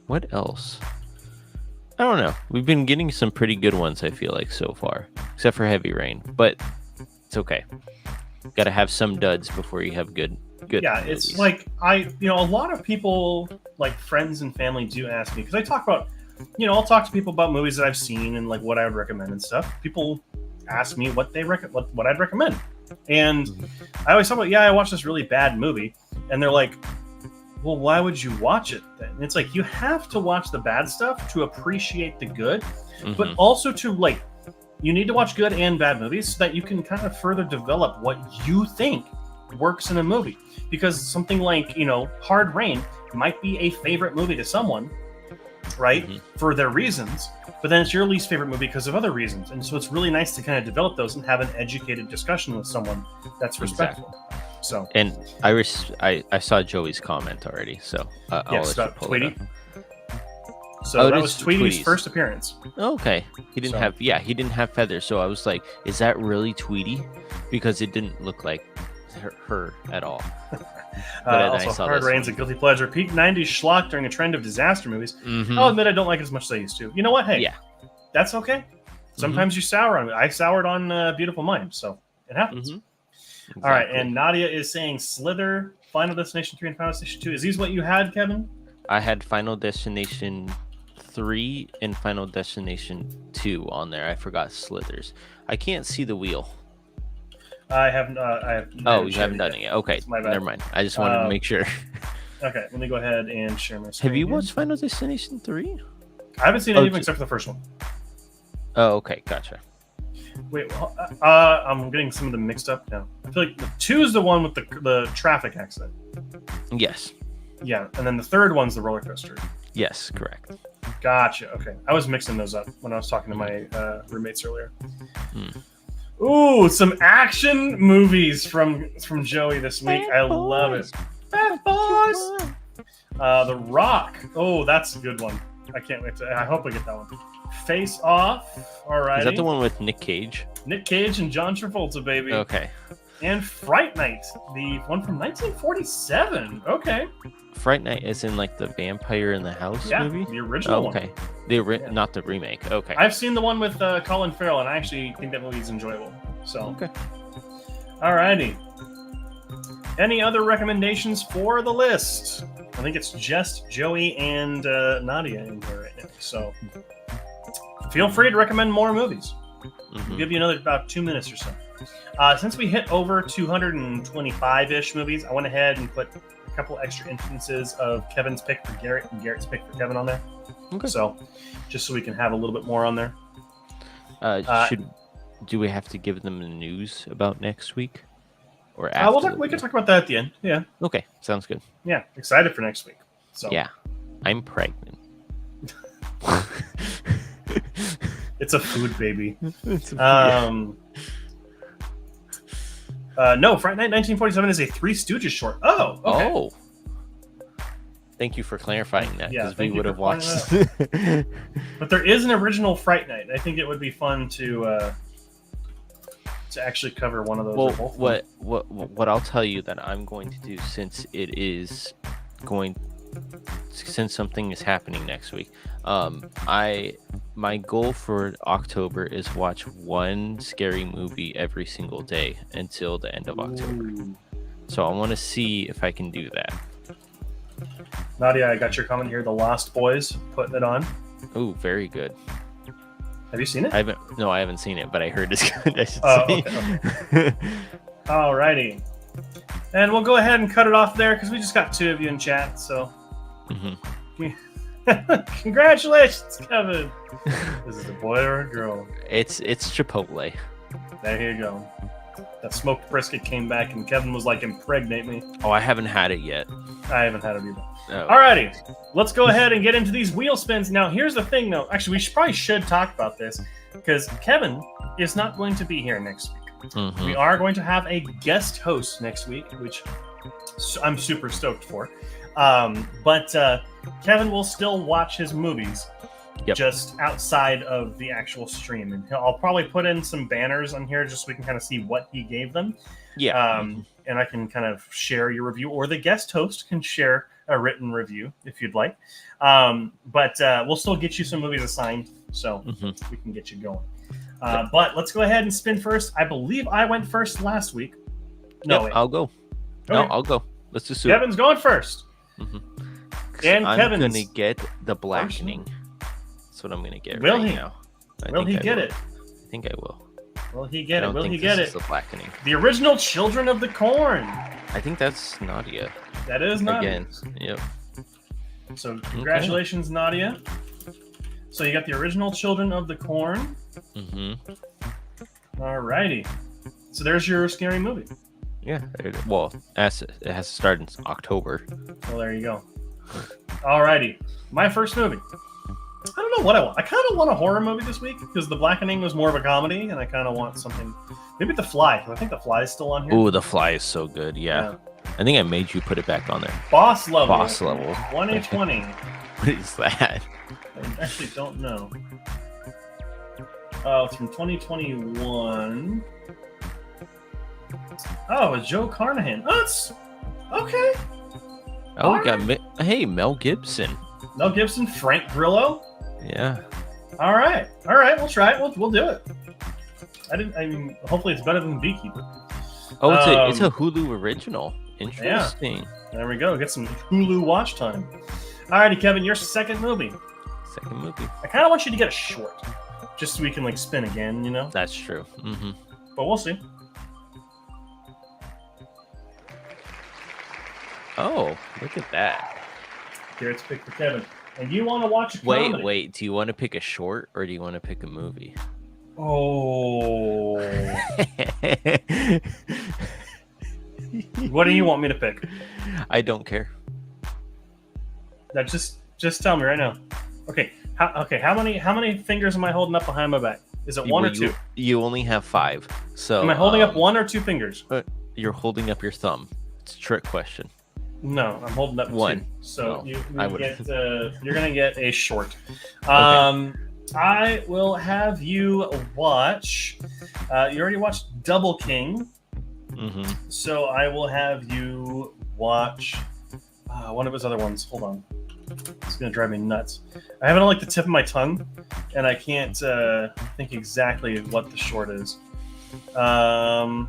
What else? I don't know. We've been getting some pretty good ones, I feel like, so far, except for Heavy Rain. But It's okay. Got to have some duds before you have good. Yeah, movies. It's like a lot of people, like friends and family, do ask me because I talk about, I'll talk to people about movies that I've seen and like what I would recommend and stuff. People ask me what I'd recommend, and I always talk about, I watched this really bad movie, and they're like, well, why would you watch it then? And it's like, you have to watch the bad stuff to appreciate the good, but also to you need to watch good and bad movies so that you can kind of further develop what you think works in a movie. Because something like, Hard Rain might be a favorite movie to someone, right? For their reasons, but then it's your least favorite movie because of other reasons. And so it's really nice to kind of develop those and have an educated discussion with someone that's respectful. Exactly. So, and I saw Joey's comment already, so I'll let you pull Tweety. It up. So that was Tweety's first appearance. Okay, he didn't have feathers, so I was like, is that really Tweety? Because it didn't look like her at all. Also, Hard Rain's a guilty pleasure. Peak 90s schlock during a trend of disaster movies. I'll admit I don't like it as much as I used to. You know what? Hey, that's okay. Sometimes you sour on it. I soured on Beautiful Mind, so it happens. Exactly. All right, and Nadia is saying Slither, Final Destination 3, and Final Destination 2. Is these what you had, Kevin? I had Final Destination 3 and Final Destination 2 on there. I forgot Slithers. I can't see the wheel. I haven't. Oh, you haven't done it yet. Okay, never mind. I just wanted to make sure. Okay, let me go ahead and share my screen. Have you watched Final Destination 3? I haven't seen any of them except for the first one. Oh, okay, gotcha. Wait, I'm getting some of them mixed up now. I feel like the 2 is the one with the traffic accident. Yes. Yeah, and then the third one's the roller coaster. Yes, correct. Gotcha. Okay, I was mixing those up when I was talking to my roommates earlier. Ooh, some action movies from Joey this week. I love it. Bad Boys. The Rock. Oh, that's a good one. I can't wait to. I hope I get that one. Face Off. All right. Is that the one with Nick Cage? Nick Cage and John Travolta, baby. Okay. And Fright Night, the one from 1947. Okay. Fright Night is in like the Vampire in the House movie? The original one. Okay. Not the remake. Okay. I've seen the one with Colin Farrell, and I actually think that movie's enjoyable. So. Okay. Alrighty. Any other recommendations for the list? I think it's just Joey and Nadia in here right now. So feel free to recommend more movies. We'll give you another about 2 minutes or so. Since we hit over 225-ish movies, I went ahead and put a couple extra instances of Kevin's pick for Garrett and Garrett's pick for Kevin on there. Okay. So just so we can have a little bit more on there. Do we have to give them the news about next week? Or after? We can talk about that at the end. Yeah. Okay, sounds good. Yeah, excited for next week. So yeah, I'm pregnant. It's a food baby. No, Friday Night 1947 is a Three Stooges short. Oh, okay. Oh. Thank you for clarifying that, because we would have watched. But there is an original Fright Night. I think it would be fun to actually cover one of those. Well, what I'll tell you that I'm going to do, since something is happening next week, my goal for October is watch one scary movie every single day until the end of October. So I want to see if I can do that. Nadia, I got your comment here. The Lost Boys, putting it on. Oh, very good. Have you seen it? I haven't seen it, but I heard it's good. I should say. Okay. Alrighty. And we'll go ahead and cut it off there because we just got 2 of you in chat. So, congratulations, Kevin. Is it a boy or a girl? It's Chipotle. There you go. That smoked brisket came back, and Kevin was like, "Impregnate me." Oh, I haven't had it yet. I haven't had it either. Oh. Alrighty, let's go ahead and get into these wheel spins. Now, here's the thing, though. Actually, we probably should talk about this because Kevin is not going to be here next week. We are going to have a guest host next week, which I'm super stoked for. But Kevin will still watch his movies just outside of the actual stream. And I'll probably put in some banners on here just so we can kind of see what he gave them. Yeah. And I can kind of share your review, or the guest host can share a written review if you'd like. But we'll still get you some movies assigned so we can get you going. But let's go ahead and spin first. I believe I went first last week. No, I'll go. Okay. No, I'll go. Let's just do Kevin's going first. Mm-hmm. And I'm Kevin's gonna get the blackening. That's what I'm gonna get Will right he? now. Will he get it? I think I will. Will he get it? Will he think get this it? is the blackening. The original Children of the Corn. I think that's Nadia. That is Nadia. Again. Yep. So congratulations, Nadia. So you got the original Children of the Corn. Mm-hmm. Alrighty. So there's your scary movie. Yeah. It has to start in October. Well, there you go. Alrighty. My first movie. I don't know what I want. I kind of want a horror movie this week because The Blackening was more of a comedy, and I kind of want something. Maybe The Fly. I think The Fly is still on here. Ooh, The Fly is so good. Yeah. I think I made you put it back on there. Boss Level. Boss Level. 2020. What is that? I actually don't know. Oh, it's from 2021. Oh, it's Joe Carnahan. Oh, it's okay. Oh, we got Mel Gibson. Mel Gibson, Frank Grillo. Yeah. All right. We'll try it. We'll do it. I mean, hopefully it's better than Beekeeper. Oh, it's a Hulu original. Interesting. Yeah. There we go. Get some Hulu watch time. Alrighty, Kevin, your second movie. Second movie. I kind of want you to get a short, just so we can spin again. That's true. Mm-hmm. But we'll see. Oh, look at that. Garrett's pick for Kevin. And you want to watch a comedy. Wait. Do you want to pick a short or do you want to pick a movie? Oh. What do you want me to pick? I don't care. That just tell me right now. Okay. How many fingers am I holding up behind my back? Is it one or two? You only have 5. So am I holding up one or two fingers? You're holding up your thumb. It's a trick question. No, I'm holding up one. Two. So No, you're gonna get a short. Okay. I will have you watch. You already watched Double King. Mm-hmm. So I will have you watch one of his other ones. Hold on. It's going to drive me nuts. I have it on the tip of my tongue, and I can't think exactly what the short is. You're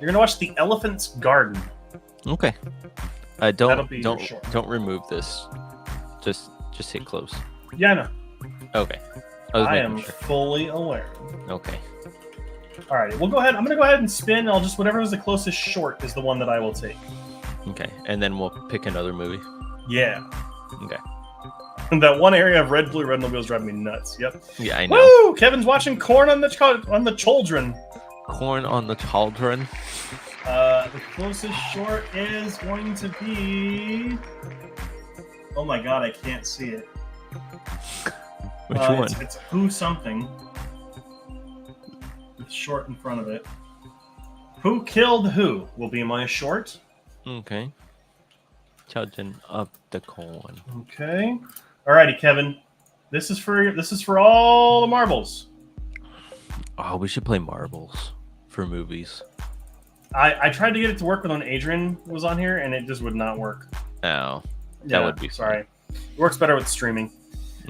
going to watch The Elephant's Garden. Okay. Don't remove this. Just hit close. Yeah, I know. Okay. I am fully aware. Okay. All right, we'll go ahead. I'm going to go ahead and spin. Whatever is the closest short is the one that I will take. Okay, and then we'll pick another movie. Yeah. Okay. That one area of red, blue, red, and the wheels driving me nuts. Yep. Yeah, I know. Woo! Kevin's watching Corn on the Children. Corn on the Children. The closest short is going to be. Oh my god, I can't see it. Which one? It's Who Something. It's short in front of it. Who Killed Who will be my short. Okay. Children of the Corn. Okay. Alrighty, Kevin. This is for all the marbles. Oh, we should play marbles for movies. I tried to get it to work when Adrian was on here, and it just would not work. Oh, that would be sorry. It works better with streaming.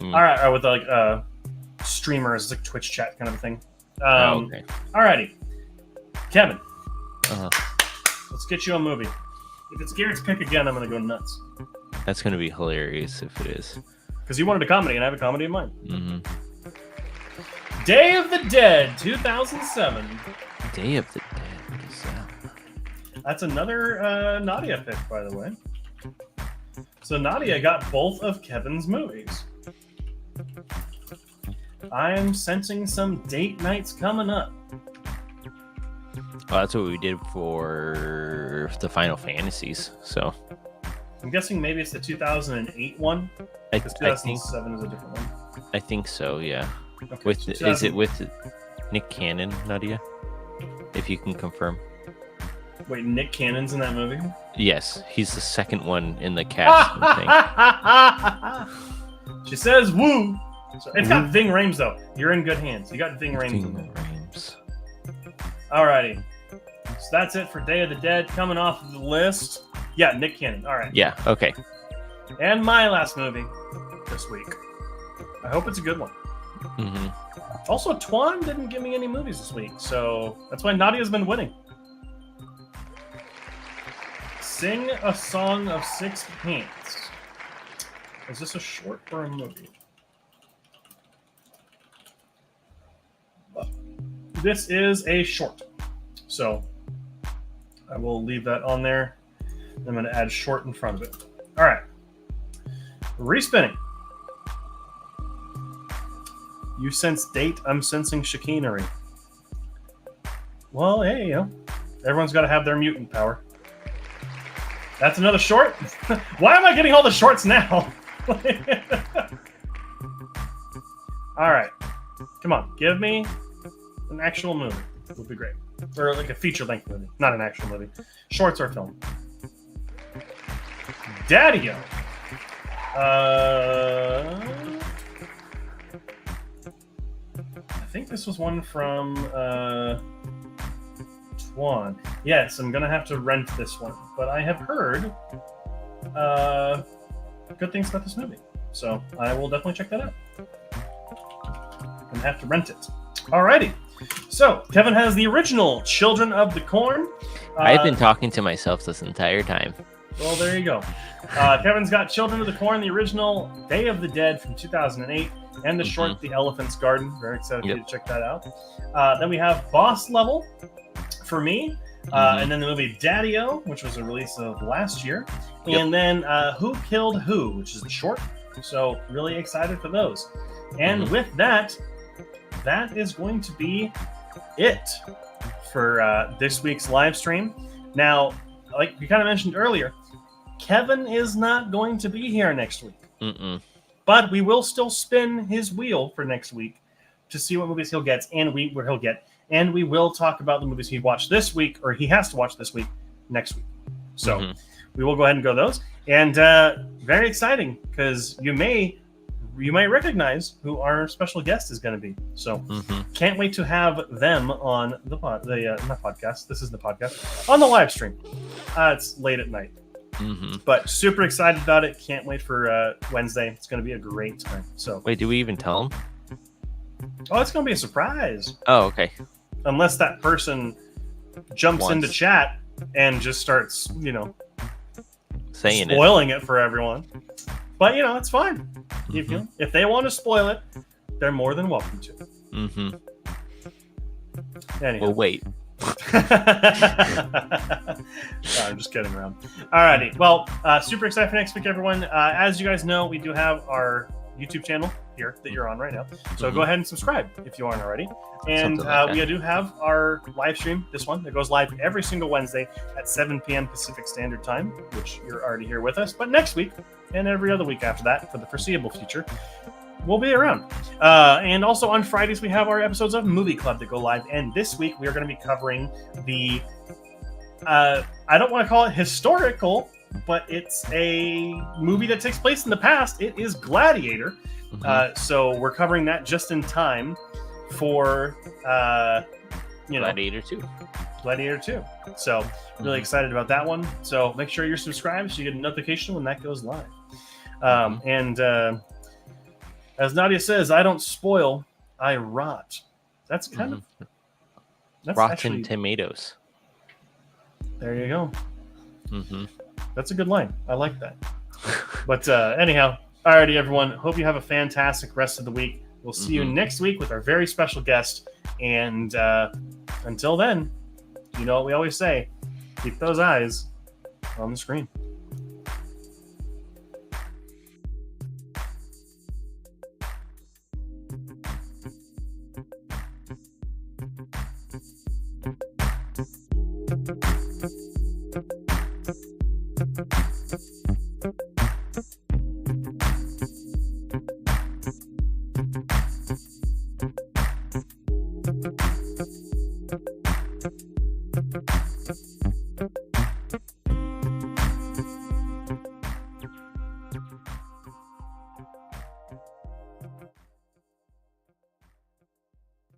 All right, with streamers, like Twitch chat kind of a thing. Okay. Alrighty, Kevin. Uh-huh. Let's get you a movie. If it's Garrett's pick again, I'm gonna go nuts. That's gonna be hilarious if it is. Because you wanted a comedy, and I have a comedy in mind. Mm-hmm. Day of the Dead, 2007. Day of the Dead. What is that? That's another Nadia pick, by the way. So Nadia got both of Kevin's movies. I am sensing some date nights coming up. Oh, that's what we did for the Final Fantasies. So I'm guessing maybe it's the 2008 one. Because 2007 is a different one. I think so. Yeah. Okay, Is it with Nick Cannon, Nadia? If you can confirm. Wait, Nick Cannon's in that movie? Yes, he's the second one in the cast. She says, "Woo!" So it's got Ving Rhames though. You're in good hands. You got Ving Rhames. Alrighty. So that's it for Day of the Dead. Coming off of the list. Yeah, Nick Cannon. All right. Yeah. Okay. And my last movie this week. I hope it's a good one. Also, Twan didn't give me any movies this week, so that's why Nadia's been winning. Sing a Song of Six Paints. Is this a short or a movie? This is a short. So I will leave that on there. I'm going to add short in front of it. All right. Respinning. You sense date, I'm sensing chicanery. Well, hey, everyone's got to have their mutant power. That's another short? Why am I getting all the shorts now? All right. Come on. Give me an actual movie. It would be great. Or like a feature-length movie. Not an actual movie. Shorts or film. Daddy-O. I think this was one from Twan. Yes, I'm gonna have to rent this one, but I have heard good things about this movie, so I will definitely check that out. I'm gonna have to rent it. Alrighty. So Kevin has the original Children of the Corn. I've been talking to myself this entire time. Well, there you go. Kevin's got Children of the Corn, the original Day of the Dead from 2008, and the short The Elephant's Garden. Very excited for you to check that out. Then we have Boss Level for me, and then the movie Daddy-O, which was a release of last year, and then Who Killed Who, which is the short. So really excited for those. And with that, that is going to be it for this week's live stream. Now, like we kind of mentioned earlier, Kevin is not going to be here next week. But we will still spin his wheel for next week to see what movies he'll get and where he'll get. And we will talk about the movies he watched this week, or he has to watch this week, next week. So we will go ahead and go those. And very exciting, because you might recognize who our special guest is going to be. So can't wait to have them on the not podcast. This is the podcast on the live stream. It's late at night, but super excited about it. Can't wait for Wednesday. It's going to be a great time. So wait, do we even tell them? Oh, it's going to be a surprise. Oh, okay. Unless that person jumps into chat and just starts, spoiling it for everyone. But it's fine. If they want to spoil it, they're more than welcome to. Anyhow. Well, wait. I'm just kidding around. Alrighty. Well, super excited for next week, everyone. As you guys know, we do have our YouTube channel here that you're on right now. So go ahead and subscribe if you aren't already. And we do have our live stream, this one, that goes live every single Wednesday at 7 p.m. Pacific Standard Time, which you're already here with us. But next week and every other week after that, for the foreseeable future, we'll be around. And also on Fridays, we have our episodes of Movie Club that go live. And this week, we are going to be covering the, I don't want to call it historical, but it's a movie that takes place in the past. It is Gladiator. So we're covering that just in time for, Gladiator 2. Gladiator 2. So really excited about that one. So make sure you're subscribed so you get a notification when that goes live. And as Nadia says, I don't spoil, I rot. That's kind of... That's Rotten actually, Tomatoes. There you go. That's a good line. I like that. But anyhow, alrighty, everyone. Hope you have a fantastic rest of the week. We'll see you next week with our very special guest. And until then, you know what we always say, keep those eyes on the screen. Thank you.